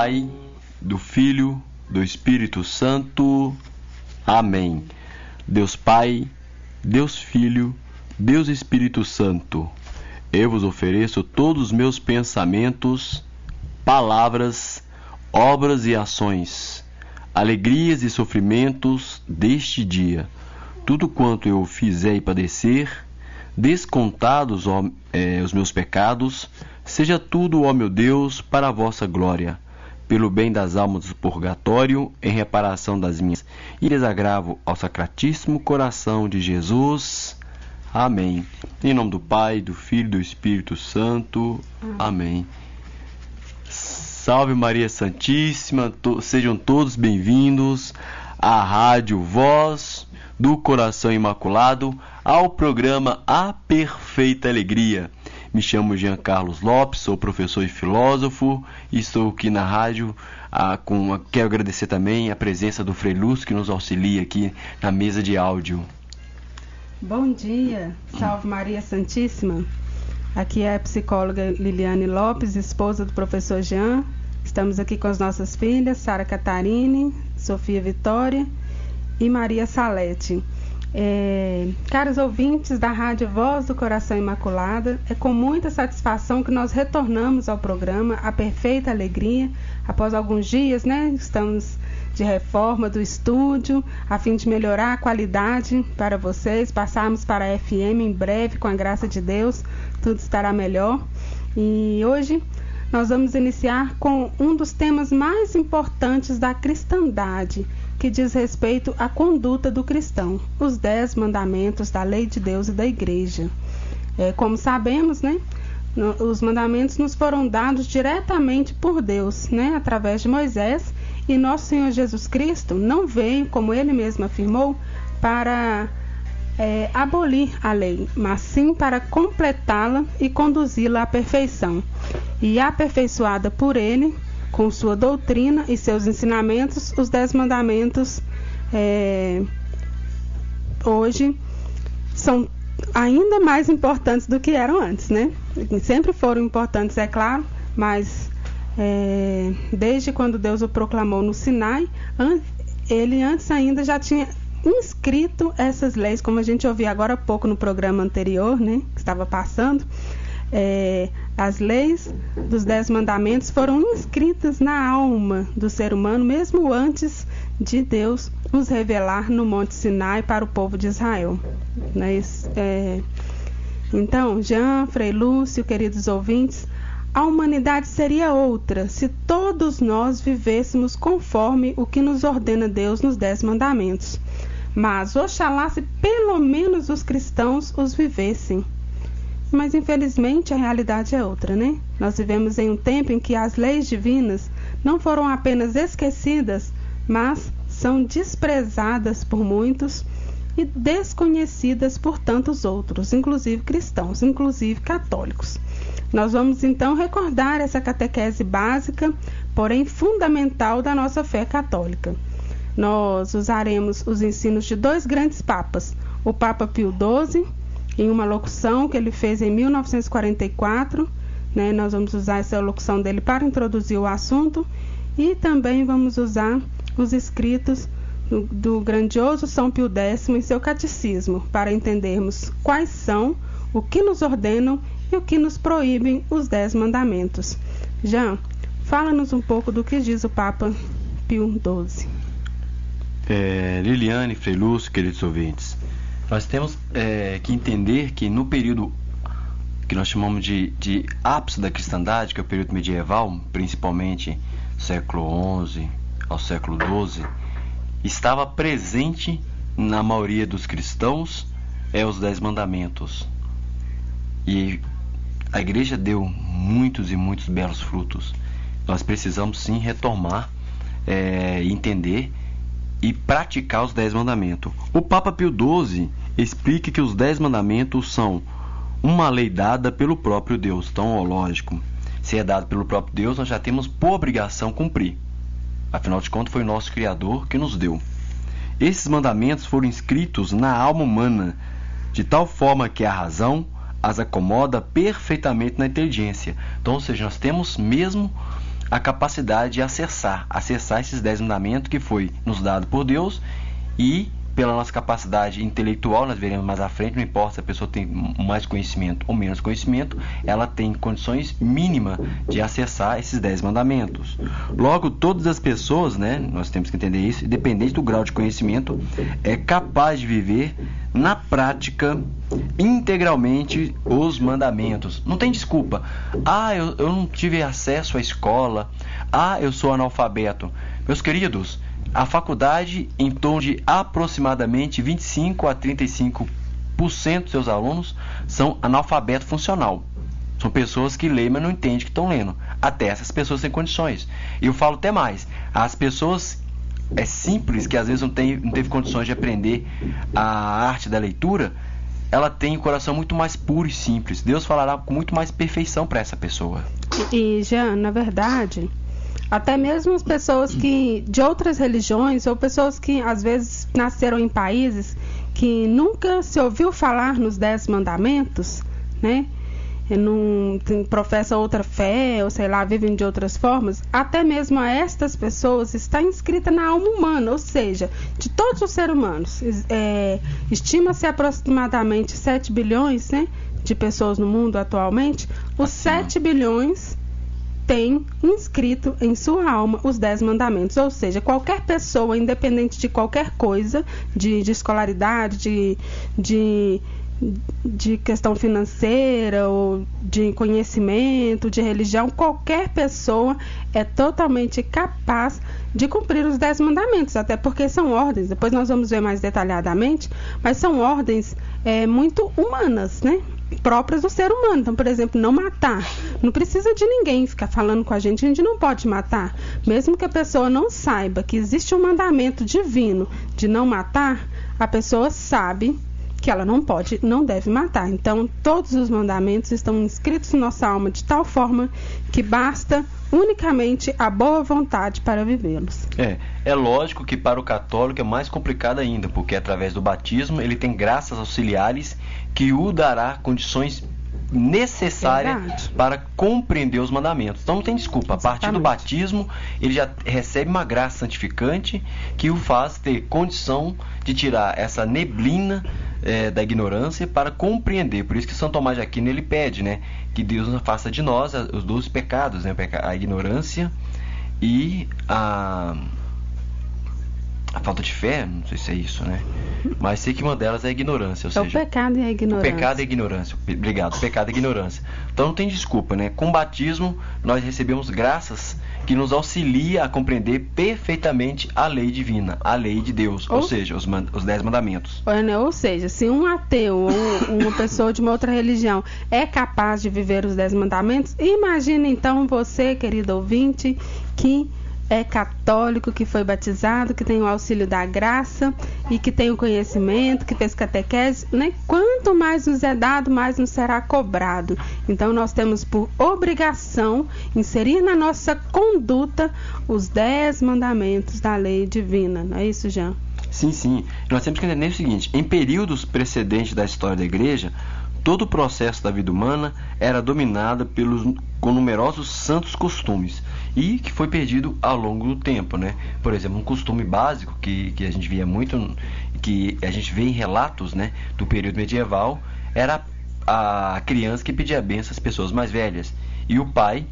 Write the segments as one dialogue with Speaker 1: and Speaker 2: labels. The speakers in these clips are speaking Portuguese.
Speaker 1: Pai, do Filho, do Espírito Santo. Amém. Deus Pai, Deus Filho, Deus Espírito Santo, eu vos ofereço todos os meus pensamentos, palavras, obras e ações, alegrias e sofrimentos deste dia, tudo quanto eu fizer e padecer, descontados os meus pecados, seja tudo, ó meu Deus, para a vossa glória, pelo bem das almas do purgatório, em reparação das minhas, e desagravo ao sacratíssimo coração de Jesus. Amém. Em nome do Pai, do Filho e do Espírito Santo. Amém. Salve Maria Santíssima, sejam todos bem-vindos à Rádio Voz do Coração Imaculado, ao programa A Perfeita Alegria. Me chamo Jean Carlos Lopes, sou professor e filósofo e estou aqui na rádio. Quero agradecer também a presença do Frei Lúcio, que nos auxilia aqui na mesa de áudio.
Speaker 2: Bom dia, salve Maria Santíssima. Aqui é a psicóloga Liliane Lopes, esposa do professor Jean. Estamos aqui com as nossas filhas, Sara Catarine, Sofia Vitória e Maria Salete. Caros ouvintes da Rádio Voz do Coração Imaculado, é com muita satisfação que nós retornamos ao programa A Perfeita Alegria. Após alguns dias, estamos de reforma do estúdio, a fim de melhorar a qualidade para vocês. Passarmos para a FM em breve, com a graça de Deus, tudo estará melhor. E hoje nós vamos iniciar com um dos temas mais importantes da cristandade, que diz respeito à conduta do cristão, os 10 mandamentos da lei de Deus e da igreja. Como sabemos, os mandamentos nos foram dados diretamente por Deus, através de Moisés, e nosso Senhor Jesus Cristo não veio, como ele mesmo afirmou, para abolir a lei, mas sim para completá-la e conduzi-la à perfeição. E aperfeiçoada por ele, com sua doutrina e seus ensinamentos, os 10 mandamentos hoje são ainda mais importantes do que eram antes, Sempre foram importantes, é claro, mas desde quando Deus o proclamou no Sinai, ele antes ainda já tinha inscrito essas leis, como a gente ouviu agora há pouco no programa anterior, que estava passando. As leis dos 10 mandamentos foram inscritas na alma do ser humano, mesmo antes de Deus os revelar no Monte Sinai para o povo de Israel. Então, Jean, Frei Lúcio, queridos ouvintes, a humanidade seria outra se todos nós vivêssemos conforme o que nos ordena Deus nos 10 mandamentos. Mas oxalá se pelo menos os cristãos os vivessem. Mas infelizmente a realidade é outra, Nós vivemos em um tempo em que as leis divinas não foram apenas esquecidas, mas são desprezadas por muitos e desconhecidas por tantos outros, inclusive cristãos, inclusive católicos. Nós vamos então recordar essa catequese básica, porém fundamental da nossa fé católica. Nós usaremos os ensinos de 2 grandes papas, o Papa Pio XII, em uma locução que ele fez em 1944, nós vamos usar essa locução dele para introduzir o assunto, e também vamos usar os escritos do grandioso São Pio X em seu catecismo, para entendermos quais são, o que nos ordenam e o que nos proíbem os 10 mandamentos. Jean, fala-nos um pouco do que diz o Papa Pio XII.
Speaker 1: Liliane, Frei Lúcio, queridos ouvintes, nós temos que entender que no período que nós chamamos de ápice da cristandade, que é o período medieval, principalmente século XI ao século XII, estava presente na maioria dos cristãos os 10 mandamentos. E a igreja deu muitos e muitos belos frutos. Nós precisamos sim retomar, entender e praticar os 10 mandamentos. O Papa Pio XII explica que os 10 mandamentos são uma lei dada pelo próprio Deus. Então, lógico, se é dado pelo próprio Deus, nós já temos por obrigação cumprir. Afinal de contas, foi o nosso Criador que nos deu. Esses mandamentos foram inscritos na alma humana, de tal forma que a razão as acomoda perfeitamente na inteligência. Então, ou seja, nós temos mesmo a capacidade de acessar esses 10 mandamentos que foi nos dado por Deus, e pela nossa capacidade intelectual, nós veremos mais à frente, não importa se a pessoa tem mais conhecimento ou menos conhecimento, ela tem condições mínimas de acessar esses 10 mandamentos. Logo, todas as pessoas, né, nós temos que entender isso, independente do grau de conhecimento, é capaz de viver na prática integralmente os mandamentos. Não tem desculpa. Eu não tive acesso à escola. Eu sou analfabeto. Meus queridos, a faculdade, em torno de aproximadamente 25 a 35% dos seus alunos são analfabeto funcional. São pessoas que leem, mas não entendem que estão lendo. Até essas pessoas têm condições. E eu falo até mais. As pessoas simples, que às vezes não teve condições de aprender a arte da leitura, ela tem um coração muito mais puro e simples. Deus falará com muito mais perfeição para essa pessoa.
Speaker 2: E, Jean, na verdade, até mesmo as pessoas que de outras religiões, ou pessoas que às vezes nasceram em países que nunca se ouviu falar nos 10 mandamentos, né? Não professam outra fé, ou sei lá, vivem de outras formas, até mesmo a estas pessoas está inscrita na alma humana, ou seja, de todos os seres humanos. Estima-se aproximadamente 7 bilhões, né, de pessoas no mundo atualmente. Os 7 bilhões tem inscrito em sua alma os 10 mandamentos, ou seja, qualquer pessoa, independente de qualquer coisa, de escolaridade, de questão financeira, ou de conhecimento, de religião, qualquer pessoa é totalmente capaz de cumprir os 10 mandamentos, até porque são ordens, depois nós vamos ver mais detalhadamente, mas são ordens muito humanas, né? Próprias do ser humano. Então, por exemplo, não matar. Não precisa de ninguém ficar falando com a gente não pode matar. Mesmo que a pessoa não saiba que existe um mandamento divino de não matar, a pessoa sabe que ela não deve matar. Então, todos os mandamentos estão inscritos em nossa alma de tal forma que basta unicamente a boa vontade para vivê-los.
Speaker 1: É lógico que para o católico é mais complicado ainda, porque através do batismo ele tem graças auxiliares que o dará condições necessárias para compreender os mandamentos. Então não tem desculpa.
Speaker 2: Exatamente.
Speaker 1: A partir do batismo ele já recebe uma graça santificante que o faz ter condição de tirar essa neblina da ignorância para compreender. Por isso que São Tomás de Aquino ele pede, né, que Deus nos afasta de nós os 2 pecados, né, a ignorância e a falta de fé, não sei se é isso, né? Mas sei que uma delas é a ignorância, ou seja,
Speaker 2: o pecado e a ignorância.
Speaker 1: O pecado e a ignorância. Obrigado, o pecado e a ignorância. Então não tem desculpa, né? Com o batismo nós recebemos graças que nos auxilia a compreender perfeitamente a lei divina, a lei de Deus, ou seja, os 10 mandamentos.
Speaker 2: Ou seja, se um ateu ou uma pessoa de uma outra religião é capaz de viver os 10 mandamentos, imagine então você, querido ouvinte, que é católico, que foi batizado, que tem o auxílio da graça e que tem o conhecimento, que fez catequese, né? Quanto mais nos é dado, mais nos será cobrado. Então nós temos por obrigação inserir na nossa conduta os 10 mandamentos da lei divina. Não é isso, Jean?
Speaker 1: Sim. Nós temos que entender o seguinte: em períodos precedentes da história da igreja, todo o processo da vida humana era dominado com numerosos santos costumes e que foi perdido ao longo do tempo, né? Por exemplo, um costume básico que a gente via muito, que a gente vê em relatos, né, do período medieval, era a criança que pedia bênção às pessoas mais velhas, e o pai,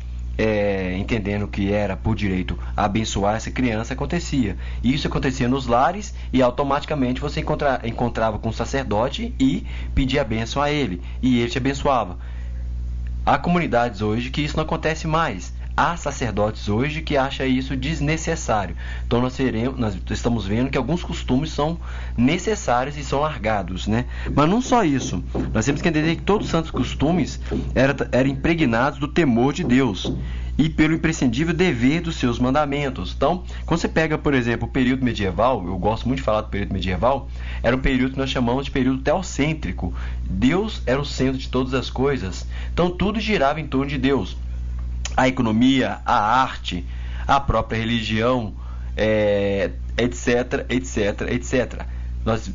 Speaker 1: entendendo que era por direito abençoar essa criança, acontecia. E isso acontecia nos lares e automaticamente você encontrava com o sacerdote e pedia a bênção a ele, e ele te abençoava. Há comunidades hoje que isso não acontece mais. Há sacerdotes hoje que acham isso desnecessário. Então nós estamos vendo que alguns costumes são necessários e são largados, né? Mas não só isso. Nós temos que entender que todos os santos costumes eram impregnados do temor de Deus e pelo imprescindível dever dos seus mandamentos. Então, quando você pega, por exemplo, o período medieval, eu gosto muito de falar do período medieval, era um período que nós chamamos de período teocêntrico. Deus era o centro de todas as coisas. Então tudo girava em torno de Deus. A economia, a arte, a própria religião, etc.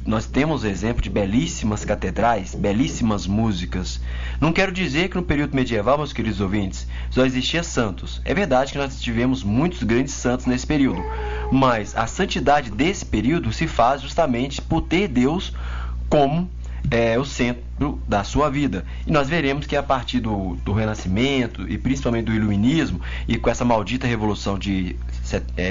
Speaker 1: Nós temos exemplo de belíssimas catedrais, belíssimas músicas. Não quero dizer que no período medieval, meus queridos ouvintes, só existia santos. É verdade que nós tivemos muitos grandes santos nesse período, mas a santidade desse período se faz justamente por ter Deus como o centro da sua vida. E nós veremos que a partir do Renascimento e principalmente do Iluminismo, e com essa maldita revolução de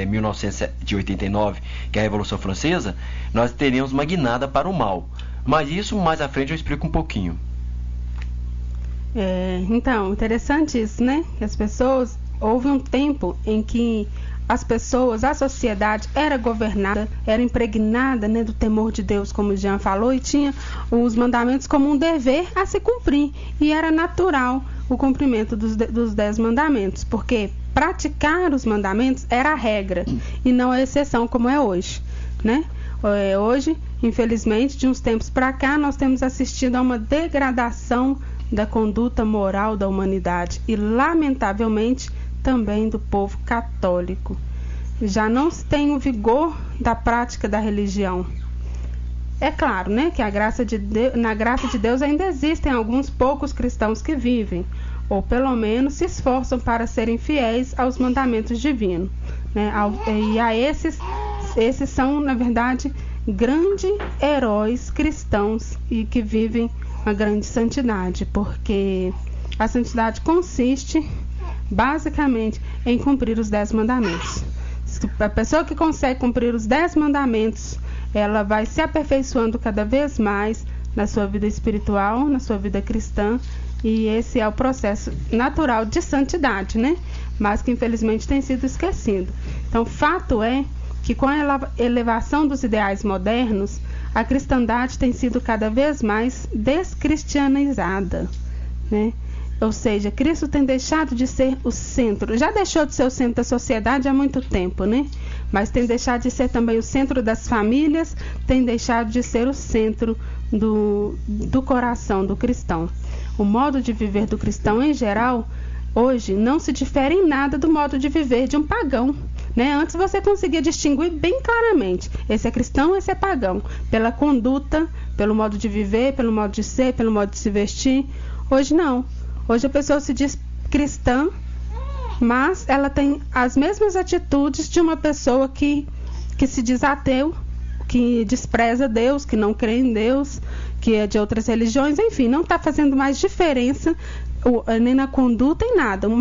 Speaker 1: 1989, que é a Revolução Francesa, nós teremos uma guinada para o mal. Mas isso mais à frente eu explico um pouquinho.
Speaker 2: Então, interessante isso, né? Que as pessoas, houve um tempo em que as pessoas, a sociedade era governada, era impregnada, né, do temor de Deus, como o Jean falou, e tinha os mandamentos como um dever a se cumprir. E era natural o cumprimento dos 10 mandamentos, porque praticar os mandamentos era a regra e não a exceção como é hoje, né? Hoje, infelizmente, de uns tempos para cá, nós temos assistido a uma degradação da conduta moral da humanidade e, lamentavelmente, também do povo católico. Já não se tem o vigor da prática da religião. É claro, né, que na graça de Deus ainda existem alguns poucos cristãos que vivem, ou pelo menos se esforçam para serem fiéis aos mandamentos divinos, né? E a esses são, na verdade, grandes heróis cristãos e que vivem uma grande santidade, porque a santidade consiste basicamente em cumprir os 10 mandamentos. A pessoa que consegue cumprir os 10 mandamentos, ela vai se aperfeiçoando cada vez mais na sua vida espiritual, na sua vida cristã, e esse é o processo natural de santidade, né? Mas que infelizmente tem sido esquecido. Então, fato é que com a elevação dos ideais modernos, a cristandade tem sido cada vez mais descristianizada, né? Ou seja, Cristo tem deixado de ser o centro, já deixou de ser o centro da sociedade há muito tempo, né? Mas tem deixado de ser também o centro das famílias, tem deixado de ser o centro do coração do cristão. O modo de viver do cristão em geral, hoje, não se difere em nada do modo de viver de um pagão, né? Antes você conseguia distinguir bem claramente, esse é cristão, esse é pagão, pela conduta, pelo modo de viver, pelo modo de ser, pelo modo de se vestir. Hoje não. Hoje a pessoa se diz cristã, mas ela tem as mesmas atitudes de uma pessoa que se diz ateu, que despreza Deus, que não crê em Deus, que é de outras religiões, enfim, não está fazendo mais diferença nem na conduta em nada. No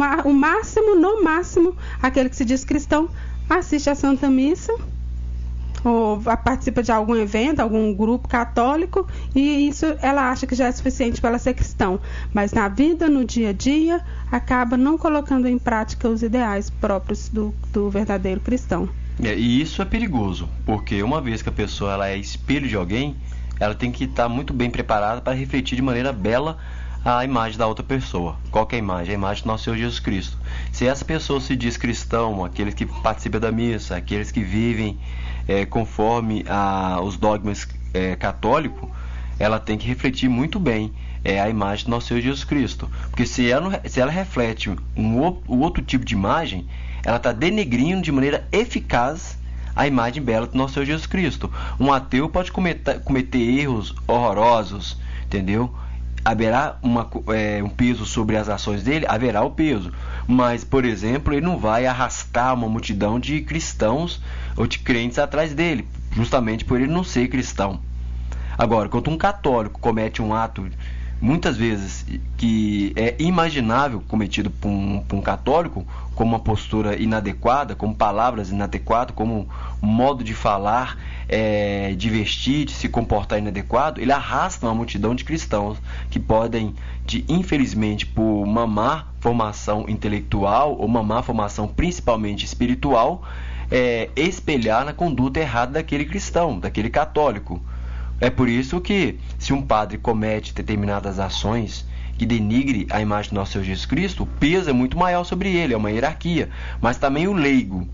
Speaker 2: máximo, aquele que se diz cristão assiste a Santa Missa, ou participa de algum evento, algum grupo católico, e isso ela acha que já é suficiente para ela ser cristão. Mas na vida, no dia a dia, acaba não colocando em prática os ideais próprios do verdadeiro cristão.
Speaker 1: E isso é perigoso, porque uma vez que a pessoa ela é espelho de alguém, ela tem que estar muito bem preparada para refletir de maneira bela a imagem da outra pessoa. Qual que é a imagem? A imagem do nosso Senhor Jesus Cristo. Se essa pessoa se diz cristão, aqueles que participam da missa, aqueles que vivem conforme os dogmas católicos, ela tem que refletir muito bem a imagem do nosso Senhor Jesus Cristo. Porque se ela reflete um outro tipo de imagem, ela está denegrindo de maneira eficaz a imagem bela do nosso Senhor Jesus Cristo. Um ateu pode cometer erros horrorosos, entendeu? Haverá um peso sobre as ações dele? Haverá o peso. Mas, por exemplo, ele não vai arrastar uma multidão de cristãos ou de crentes atrás dele, justamente por ele não ser cristão. Agora, quando um católico comete um ato, muitas vezes, que é imaginável cometido por um católico, como uma postura inadequada, como palavras inadequadas, como um modo de falar, de vestir, de se comportar inadequado, ele arrasta uma multidão de cristãos que podem, infelizmente, por uma má formação intelectual ou uma má formação principalmente espiritual, espelhar na conduta errada daquele cristão, daquele católico. É por isso que, se um padre comete determinadas ações que denigre a imagem do nosso Senhor Jesus Cristo, o peso é muito maior sobre ele, é uma hierarquia. Mas também o leigo,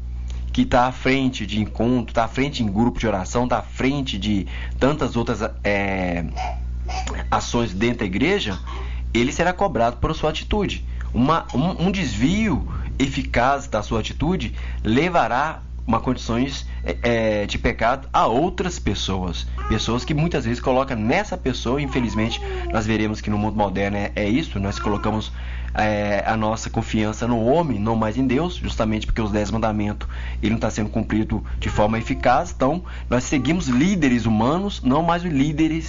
Speaker 1: que está à frente de encontro, está à frente em grupo de oração, está à frente de tantas outras ações dentro da igreja, ele será cobrado por sua atitude. Um desvio eficaz da sua atitude levará uma condições de pecado a outras pessoas. Pessoas que muitas vezes colocam nessa pessoa, infelizmente, nós veremos que no mundo moderno é isso, nós colocamos a nossa confiança no homem, não mais em Deus, justamente porque os 10 mandamentos ele não está sendo cumprido de forma eficaz. Então nós seguimos líderes humanos, não mais o líder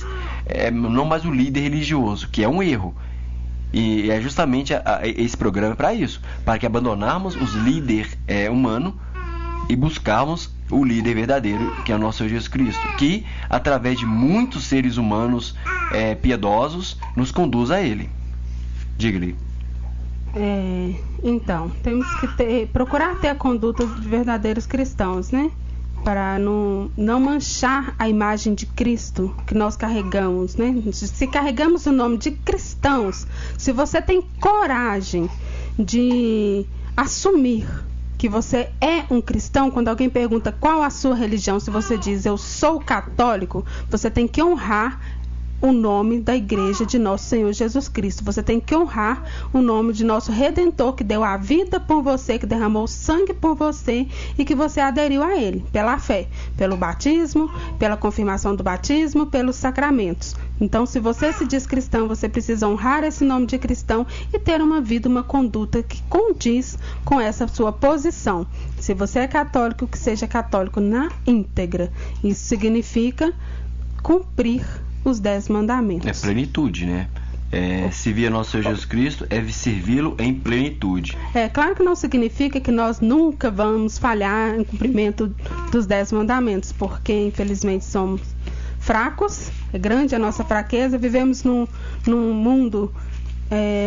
Speaker 1: religioso, que é um erro. E é justamente esse programa para isso, para que abandonarmos os líderes humanos e buscarmos o líder verdadeiro, que é o nosso Senhor Jesus Cristo, que através de muitos seres humanos piedosos nos conduz a Ele. Diga-lhe.
Speaker 2: Então, temos que procurar ter a conduta de verdadeiros cristãos, né? Para não manchar a imagem de Cristo que nós carregamos, né? Se carregamos o nome de cristãos, se você tem coragem de assumir que você é um cristão, quando alguém pergunta qual a sua religião, se você diz eu sou católico, você tem que honrar o nome da igreja de nosso Senhor Jesus Cristo. Você tem que honrar o nome de nosso Redentor, que deu a vida por você, que derramou sangue por você e que você aderiu a Ele, pela fé, pelo batismo, pela confirmação do batismo, pelos sacramentos. Então, se você se diz cristão, você precisa honrar esse nome de cristão e ter uma vida, uma conduta que condiz com essa sua posição. Se você é católico, que seja católico na íntegra. Isso significa cumprir os 10 mandamentos.
Speaker 1: É plenitude, né? Servir a nosso Senhor Jesus Cristo é servi-lo em plenitude.
Speaker 2: Claro que não significa que nós nunca vamos falhar em cumprimento dos 10 mandamentos, porque infelizmente somos fracos, é grande a nossa fraqueza, vivemos num mundo,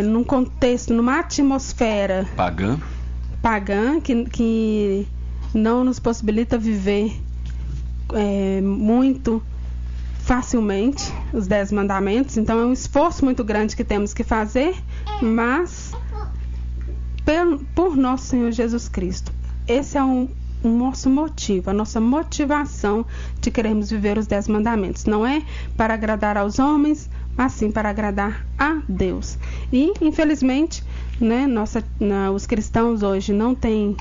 Speaker 2: num contexto, numa atmosfera pagã que não nos possibilita viver muito facilmente os 10 mandamentos. Então é um esforço muito grande que temos que fazer, mas por nosso Senhor Jesus Cristo. Esse é o nosso motivo, a nossa motivação de querermos viver os 10 mandamentos. Não é para agradar aos homens, mas sim para agradar a Deus. E infelizmente, né, os cristãos hoje não têm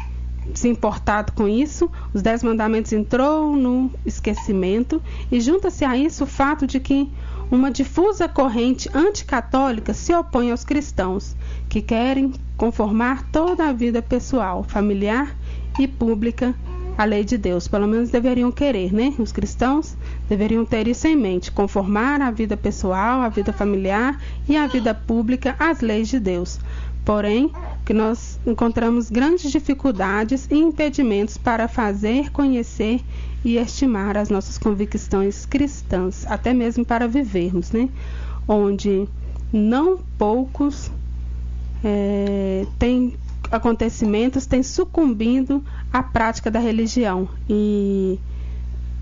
Speaker 2: se importado com isso. Os 10 mandamentos entrou no esquecimento e junta-se a isso o fato de que uma difusa corrente anticatólica se opõe aos cristãos, que querem conformar toda a vida pessoal, familiar e pública à lei de Deus. Pelo menos deveriam querer, né? Os cristãos deveriam ter isso em mente, conformar a vida pessoal, a vida familiar e a vida pública às leis de Deus. Porém, que nós encontramos grandes dificuldades e impedimentos para fazer, conhecer e estimar as nossas convicções cristãs, até mesmo para vivermos, né? Onde não poucos acontecimentos têm sucumbido à prática da religião. E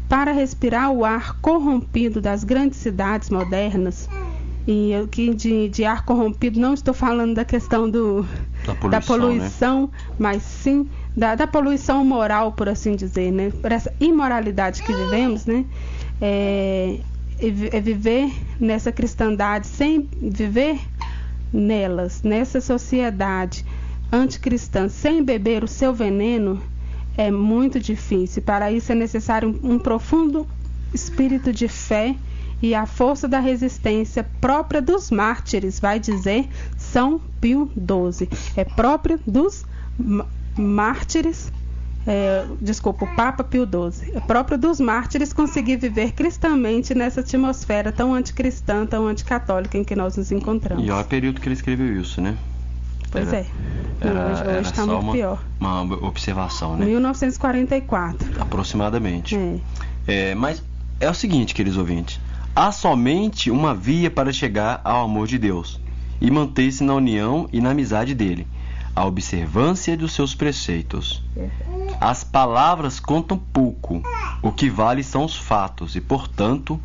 Speaker 2: para respirar o ar corrompido das grandes cidades modernas, e aqui de ar corrompido não estou falando da questão da poluição, né? Mas sim da poluição moral, por assim dizer, né? Por essa imoralidade que vivemos, né? Viver nessa cristandade, sem viver nessa sociedade anticristã, sem beber o seu veneno, é muito difícil. Para isso é necessário um profundo espírito de fé e a força da resistência própria dos mártires, vai dizer São Pio XII. É própria dos mártires, o Papa Pio XII. É próprio dos mártires conseguir viver cristamente nessa atmosfera tão anticristã, tão anticatólica em que nós nos encontramos.
Speaker 1: E olha o período que ele escreveu isso, né?
Speaker 2: Pois hoje está muito pior.
Speaker 1: Uma observação, né?
Speaker 2: 1944.
Speaker 1: Aproximadamente. Mas é o seguinte, queridos ouvintes. Há somente uma via para chegar ao amor de Deus e manter-se na união e na amizade dele, a observância dos seus preceitos. As palavras contam pouco, o que vale são os fatos, e portanto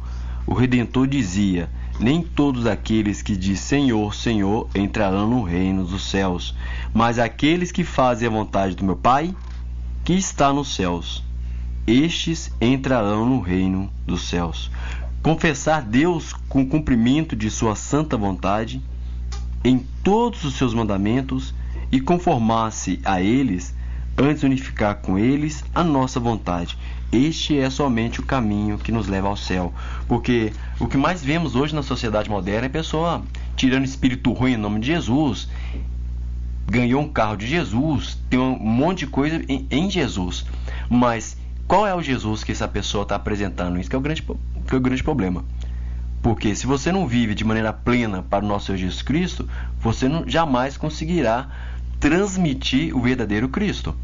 Speaker 1: o Redentor dizia: nem todos aqueles que dizem Senhor, Senhor entrarão no reino dos céus, mas aqueles que fazem a vontade do meu Pai que está nos céus, estes entrarão no reino dos céus. Confessar Deus com o cumprimento de sua santa vontade em todos os seus mandamentos e conformar-se a eles antes unificar com eles a nossa vontade. Este é somente o caminho que nos leva ao céu. Porque o que mais vemos hoje na sociedade moderna é a pessoa tirando espírito ruim em nome de Jesus, ganhou um carro de Jesus, tem um monte de coisa em Jesus. Mas qual é o Jesus que essa pessoa está apresentando? Isso que é o grande problema. Porque se você não vive de maneira plena para o nosso Senhor Jesus Cristo, você jamais conseguirá transmitir o verdadeiro Cristo.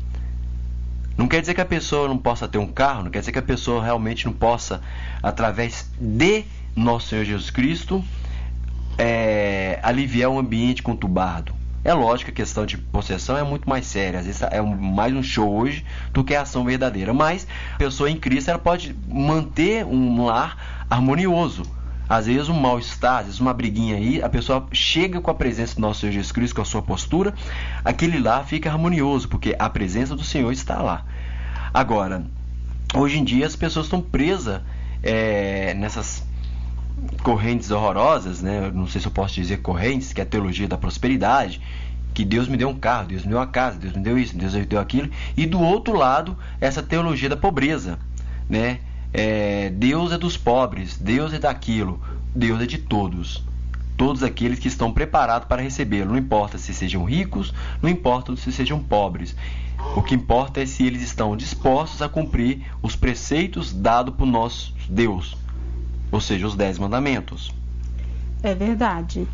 Speaker 1: Não quer dizer que a pessoa não possa ter um carro, não quer dizer que a pessoa realmente não possa, através de nosso Senhor Jesus Cristo, aliviar um ambiente conturbado. É lógico que a questão de possessão é muito mais séria, às vezes é mais um show hoje do que a ação verdadeira, mas a pessoa em Cristo ela pode manter um lar harmonioso. Às vezes um mal-estar, às vezes uma briguinha aí, a pessoa chega com a presença do nosso Senhor Jesus Cristo, com a sua postura, aquele lá fica harmonioso, porque a presença do Senhor está lá. Agora, hoje em dia as pessoas estão presas nessas correntes horrorosas, né? Não sei se eu posso dizer correntes, que é a teologia da prosperidade, que Deus me deu um carro, Deus me deu uma casa, Deus me deu isso, Deus me deu aquilo, e do outro lado, essa teologia da pobreza, né? Deus é dos pobres, Deus é daquilo, Deus é de todos aqueles que estão preparados para recebê-lo, não importa se sejam ricos, não importa se sejam pobres, o que importa é se eles estão dispostos a cumprir os preceitos dados por nosso Deus, ou seja, os 10 mandamentos.
Speaker 2: É verdade.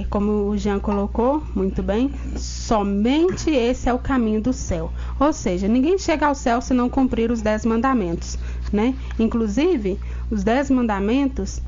Speaker 2: Como o Jean colocou muito bem, somente esse é o caminho do céu. Ou seja, ninguém chega ao céu se não cumprir os 10 mandamentos, né? Inclusive, os 10 mandamentos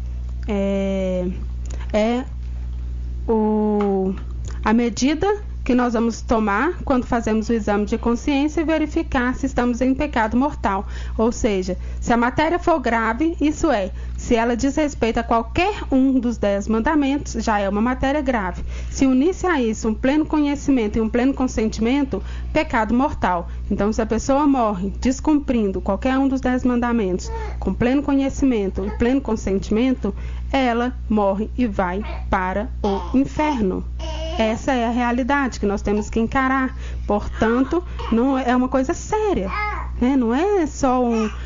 Speaker 2: a medida que nós vamos tomar quando fazemos o exame de consciência e verificar se estamos em pecado mortal. Ou seja, se a matéria for grave, isso é, se ela diz respeito a qualquer um dos 10 mandamentos, já é uma matéria grave. Se unisse a isso um pleno conhecimento e um pleno consentimento, pecado mortal. Então, se a pessoa morre descumprindo qualquer um dos 10 mandamentos, com pleno conhecimento e pleno consentimento, ela morre e vai para o inferno. Essa é a realidade que nós temos que encarar. Portanto, não é uma coisa séria, né? Não é só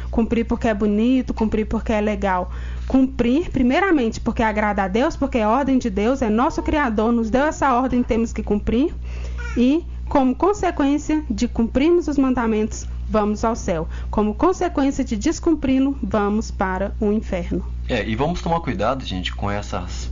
Speaker 2: cumprir porque é bonito, cumprir porque é legal. Cumprir, primeiramente, porque agrada a Deus, porque é a ordem de Deus, é nosso Criador, nos deu essa ordem, temos que cumprir. E, como consequência de cumprirmos os mandamentos, vamos ao céu. Como consequência de descumpri-lo, vamos para o inferno.
Speaker 1: E vamos tomar cuidado, gente, com essas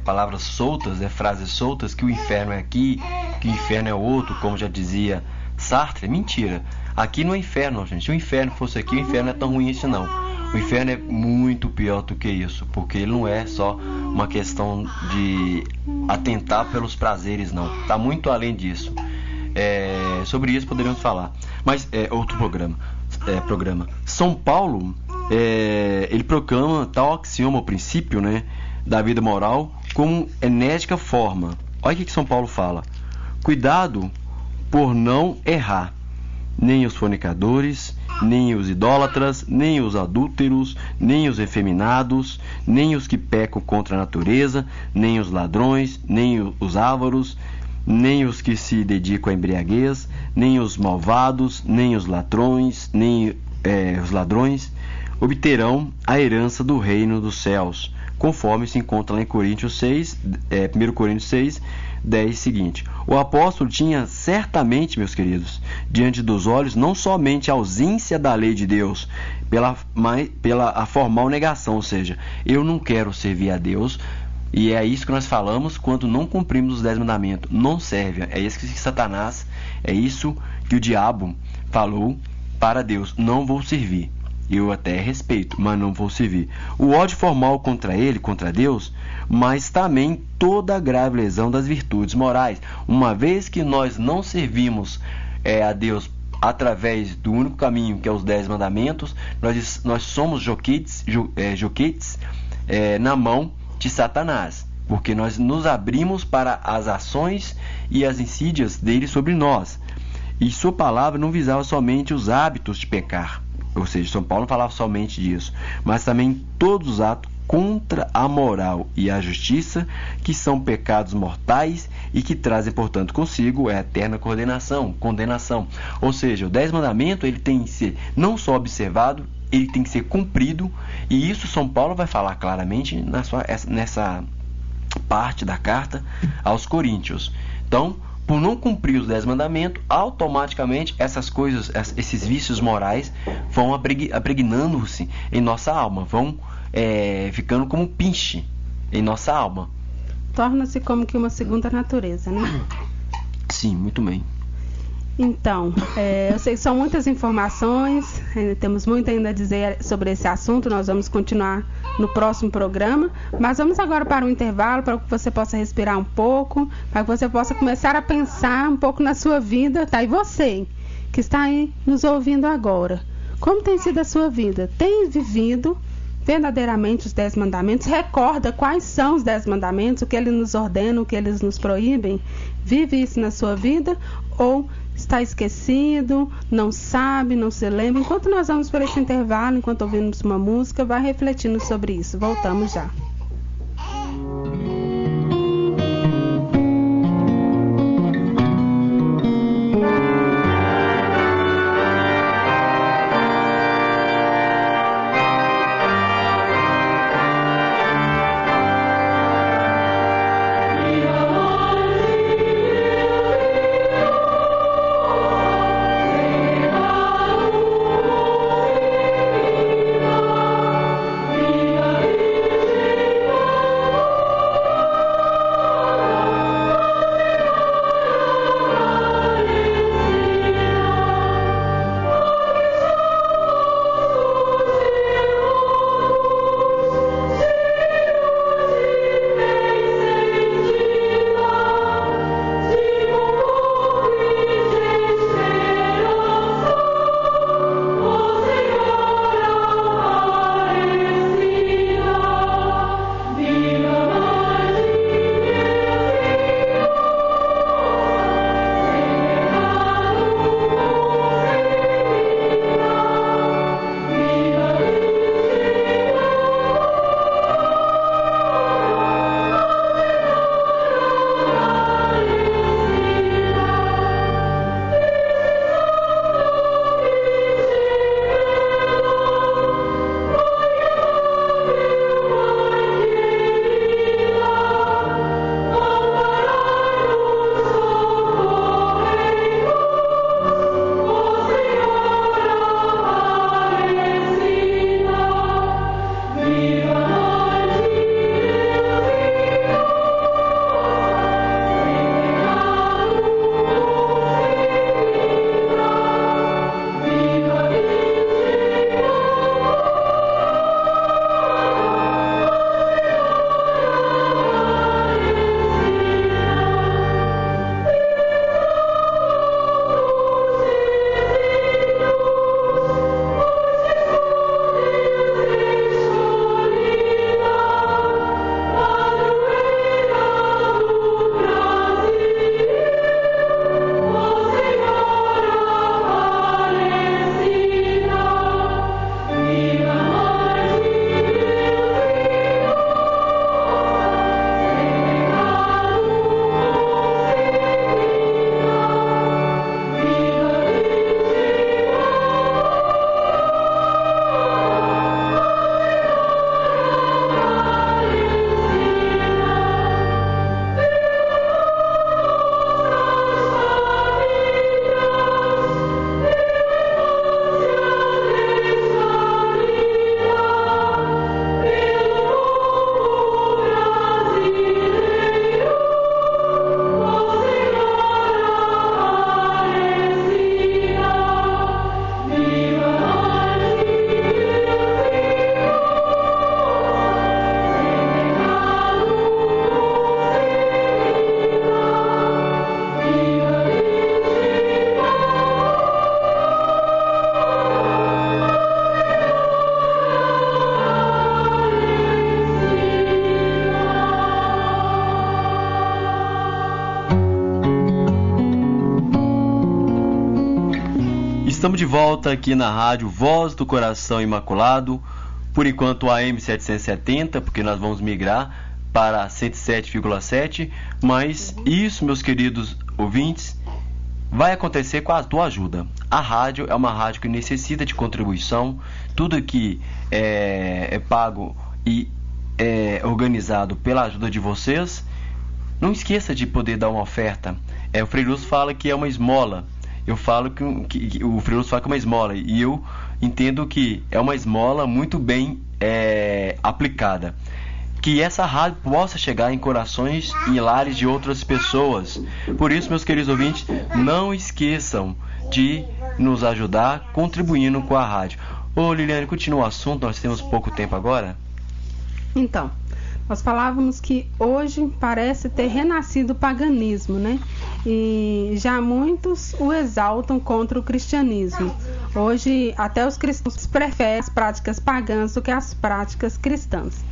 Speaker 1: palavras soltas, frases soltas, que o inferno é aqui, que o inferno é outro, como já dizia Sartre. É mentira. Aqui não é inferno, gente. Se o inferno fosse aqui, o inferno não é tão ruim assim, não. O inferno é muito pior do que isso, porque ele não é só uma questão de atentar pelos prazeres, não. Está muito além disso. Sobre isso poderíamos falar, mas outro programa. São Paulo, ele proclama tal axioma, o princípio, né, da vida moral com enérgica forma. Olha o que São Paulo fala: cuidado por não errar, nem os fornicadores, nem os idólatras, nem os adúlteros, nem os efeminados, nem os que pecam contra a natureza, nem os ladrões, nem os ávaros, nem os que se dedicam à embriaguez, nem os malvados, nem os ladrões, obterão a herança do reino dos céus, conforme se encontra lá em Coríntios 6, 1 Coríntios 6, 10 seguinte. O apóstolo tinha certamente, meus queridos, diante dos olhos não somente a ausência da lei de Deus, pela a formal negação, ou seja, eu não quero servir a Deus, e é isso que nós falamos quando não cumprimos os 10 mandamentos. Não serve. É isso que Satanás, é isso que o diabo falou para Deus: não vou servir. Eu até respeito, mas não vou servir. O ódio formal contra ele, contra Deus, mas também toda a grave lesão das virtudes morais. Uma vez que nós não servimos a Deus através do único caminho, que é os 10 mandamentos, nós somos joquetes na mão de Satanás, porque nós nos abrimos para as ações e as insídias dele sobre nós. E sua palavra não visava somente os hábitos de pecar, ou seja, São Paulo não falava somente disso, mas também todos os atos contra a moral e a justiça, que são pecados mortais e que trazem, portanto, consigo a eterna condenação. Ou seja, o 10º mandamento ele tem que ser não só observado, ele tem que ser cumprido, e isso São Paulo vai falar claramente nessa parte da carta aos Coríntios. Então, por não cumprir os 10 mandamentos, automaticamente essas coisas, esses vícios morais vão apregnando-se em nossa alma, vão ficando como pinche em nossa alma.
Speaker 2: Torna-se como que uma segunda natureza, né?
Speaker 1: Sim, muito bem.
Speaker 2: Então, eu sei que são muitas informações, temos muito ainda a dizer sobre esse assunto, nós vamos continuar no próximo programa, mas vamos agora para um intervalo, para que você possa respirar um pouco, para que você possa começar a pensar um pouco na sua vida, tá? E você, que está aí nos ouvindo agora, como tem sido a sua vida? Tem vivido verdadeiramente os 10 mandamentos? Recorda quais são os 10 mandamentos, o que eles nos ordenam, o que eles nos proíbem? Vive isso na sua vida ou está esquecido, não sabe, não se lembra? Enquanto nós vamos por esse intervalo, enquanto ouvimos uma música, vai refletindo sobre isso. Voltamos já.
Speaker 1: Estamos de volta aqui na rádio Voz do Coração Imaculado, por enquanto AM 770, porque nós vamos migrar para 107,7, mas isso, meus queridos ouvintes, vai acontecer com a tua ajuda. A rádio é uma rádio que necessita de contribuição. Tudo que é pago e é organizado pela ajuda de vocês. Não esqueça de poder dar uma oferta. O Frei Lúcio fala que é uma esmola. Eu falo que o Frei Lúcio fala que é uma esmola. E eu entendo que é uma esmola muito bem aplicada. Que essa rádio possa chegar em corações e em lares de outras pessoas. Por isso, meus queridos ouvintes, não esqueçam de nos ajudar contribuindo com a rádio. Ô Liliane, continua o assunto, nós temos pouco tempo agora.
Speaker 2: Então, nós falávamos que hoje parece ter renascido o paganismo, né? E já muitos o exaltam contra o cristianismo. Hoje, até os cristãos preferem as práticas pagãs do que as práticas cristãs.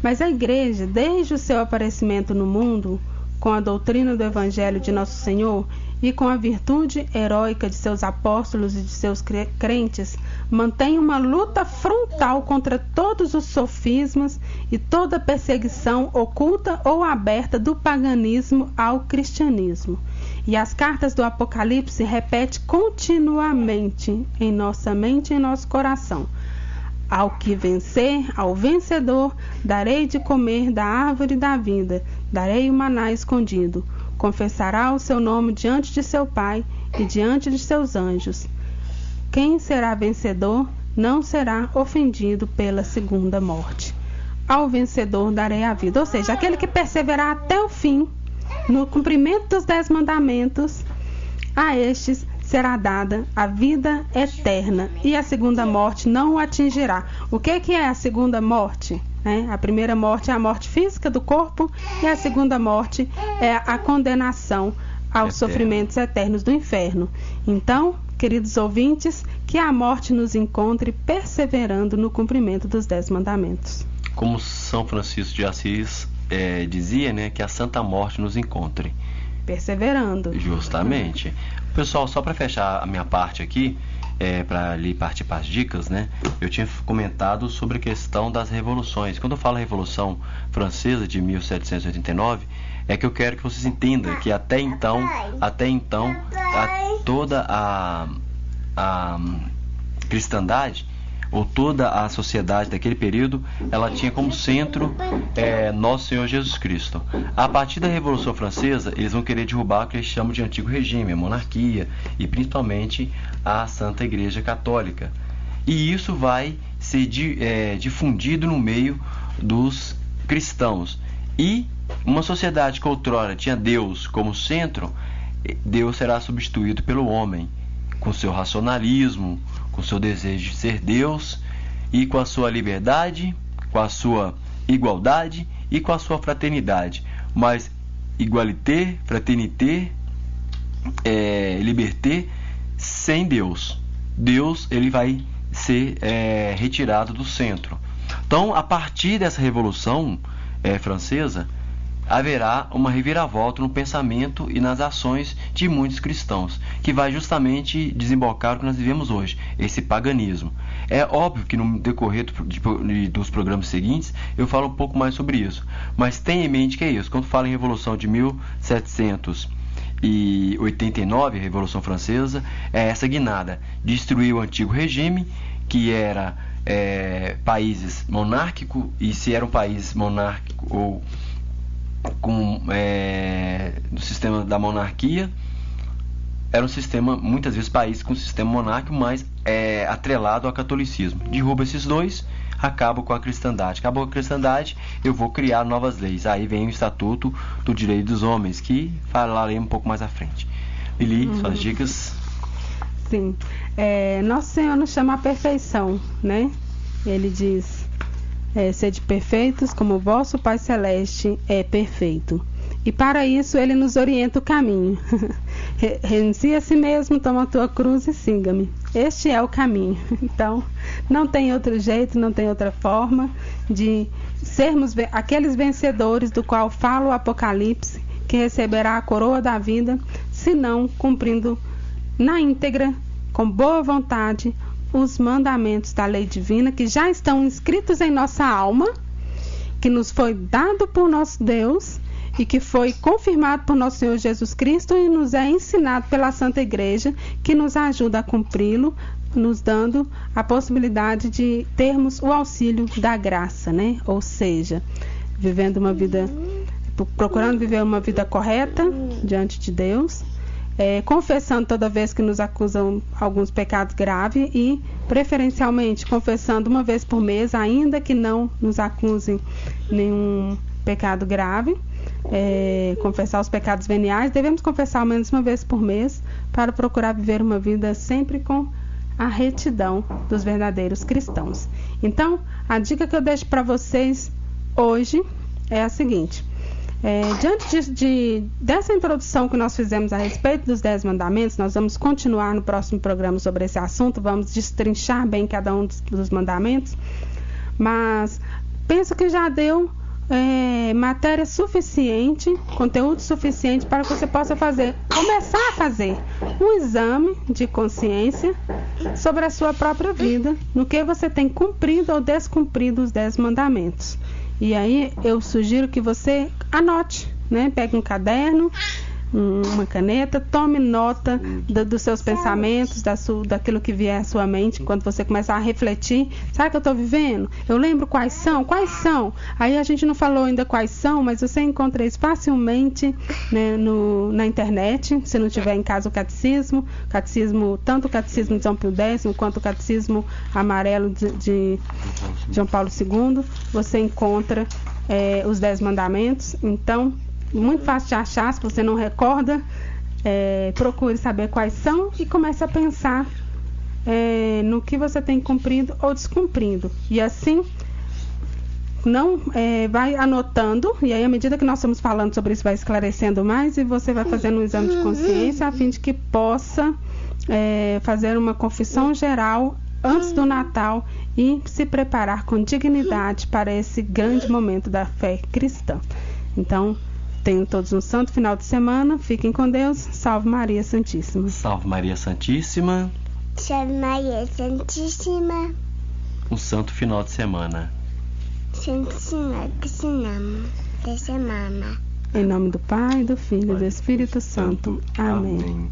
Speaker 2: Mas a igreja, desde o seu aparecimento no mundo, com a doutrina do Evangelho de Nosso Senhor e com a virtude heróica de seus apóstolos e de seus crentes, mantém uma luta frontal contra todos os sofismas e toda perseguição oculta ou aberta do paganismo ao cristianismo. E as cartas do Apocalipse repetem continuamente em nossa mente e em nosso coração: ao que vencer, ao vencedor, darei de comer da árvore da vida, darei o maná escondido. Confessará o seu nome diante de seu Pai e diante de seus anjos. Quem será vencedor não será ofendido pela segunda morte. Ao vencedor darei a vida. Ou seja, aquele que perseverar até o fim, no cumprimento dos 10 mandamentos, a estes será dada a vida eterna, e a segunda morte não o atingirá. O que é a segunda morte? A primeira morte é a morte física do corpo, e a segunda morte é a condenação aos sofrimentos eternos do inferno. Então, queridos ouvintes, que a morte nos encontre perseverando no cumprimento dos 10 mandamentos.
Speaker 1: Como São Francisco de Assis dizia, né, que a Santa Morte nos encontre
Speaker 2: perseverando.
Speaker 1: Justamente. Pessoal, só para fechar a minha parte aqui, para ali partir para as dicas, né? Eu tinha comentado sobre a questão das revoluções. Quando eu falo Revolução Francesa de 1789, é que eu quero que vocês entendam que até então toda a cristandade, ou toda a sociedade daquele período, ela tinha como centro Nosso Senhor Jesus Cristo. A partir da Revolução Francesa, eles vão querer derrubar o que eles chamam de antigo regime, a monarquia, e principalmente a Santa Igreja Católica. E isso vai ser difundido no meio dos cristãos. E uma sociedade que outrora tinha Deus como centro, Deus será substituído pelo homem, com seu racionalismo, com seu desejo de ser Deus, e com a sua liberdade, com a sua igualdade e com a sua fraternidade. Mas igualité, fraternité, liberté, sem Deus. Deus, ele vai ser retirado do centro. Então, a partir dessa Revolução Francesa, haverá uma reviravolta no pensamento e nas ações de muitos cristãos, que vai justamente desembocar o que nós vivemos hoje, esse paganismo. É óbvio que no decorrer dos programas seguintes eu falo um pouco mais sobre isso, mas tenha em mente que é isso. Quando falo em Revolução de 1789, a Revolução Francesa, é essa guinada: destruir o antigo regime, que era países monárquicos, e se era um país monárquico ou no sistema da monarquia, era um sistema, muitas vezes países com sistema monárquico, mas atrelado ao catolicismo. Derruba esses dois, acaba com a cristandade. Acabou com a cristandade, eu vou criar novas leis. Aí vem o Estatuto do Direito dos Homens, que falaremos um pouco mais à frente. Lili, suas dicas?
Speaker 2: Sim. Nosso Senhor nos chama à perfeição, né? Ele diz: sede perfeitos como o vosso Pai Celeste é perfeito. E para isso ele nos orienta o caminho. Renuncia a si mesmo, toma a tua cruz e siga-me. Este é o caminho. Então, não tem outro jeito, não tem outra forma de sermos aqueles vencedores do qual fala o Apocalipse, que receberá a coroa da vida, senão cumprindo na íntegra, com boa vontade, os mandamentos da lei divina que já estão inscritos em nossa alma, que nos foi dado por nosso Deus e que foi confirmado por nosso Senhor Jesus Cristo e nos é ensinado pela Santa Igreja, que nos ajuda a cumpri-lo, nos dando a possibilidade de termos o auxílio da graça, né? Ou seja, vivendo uma vida, procurando viver uma vida correta diante de Deus, confessando toda vez que nos acusam alguns pecados graves e, preferencialmente, confessando uma vez por mês, ainda que não nos acusem nenhum pecado grave. Confessar os pecados veniais, devemos confessar ao menos uma vez por mês para procurar viver uma vida sempre com a retidão dos verdadeiros cristãos. Então, a dica que eu deixo para vocês hoje é a seguinte: diante dessa introdução que nós fizemos a respeito dos 10 mandamentos, nós vamos continuar no próximo programa sobre esse assunto, vamos destrinchar bem cada um dos mandamentos, mas penso que já deu matéria suficiente, conteúdo suficiente para que você possa começar a fazer um exame de consciência sobre a sua própria vida, no que você tem cumprido ou descumprido os 10 mandamentos. E aí eu sugiro que você anote, né? Pegue um caderno, uma caneta, tome nota dos seus pensamentos, daquilo que vier à sua mente, quando você começar a refletir. Sabe o que eu estou vivendo? Eu lembro quais são? Aí a gente não falou ainda quais são, mas você encontra isso facilmente, né, na internet, se não tiver em casa o catecismo, tanto o catecismo de São Pio X quanto o catecismo amarelo de João Paulo II, você encontra os 10 mandamentos. Então, muito fácil de achar. Se você não recorda, procure saber quais são e comece a pensar no que você tem cumprido ou descumprido. E assim, vai anotando, e aí à medida que nós estamos falando sobre isso, vai esclarecendo mais, e você vai fazendo um exame de consciência a fim de que possa fazer uma confissão geral antes do Natal e se preparar com dignidade para esse grande momento da fé cristã. Então, tenham todos um santo final de semana. Fiquem com Deus. Salve Maria Santíssima.
Speaker 1: Salve Maria Santíssima.
Speaker 3: Salve Maria Santíssima.
Speaker 1: Um santo final de semana.
Speaker 3: Santo final de semana.
Speaker 2: Em nome do Pai, do Filho e do Espírito Santo. Amém.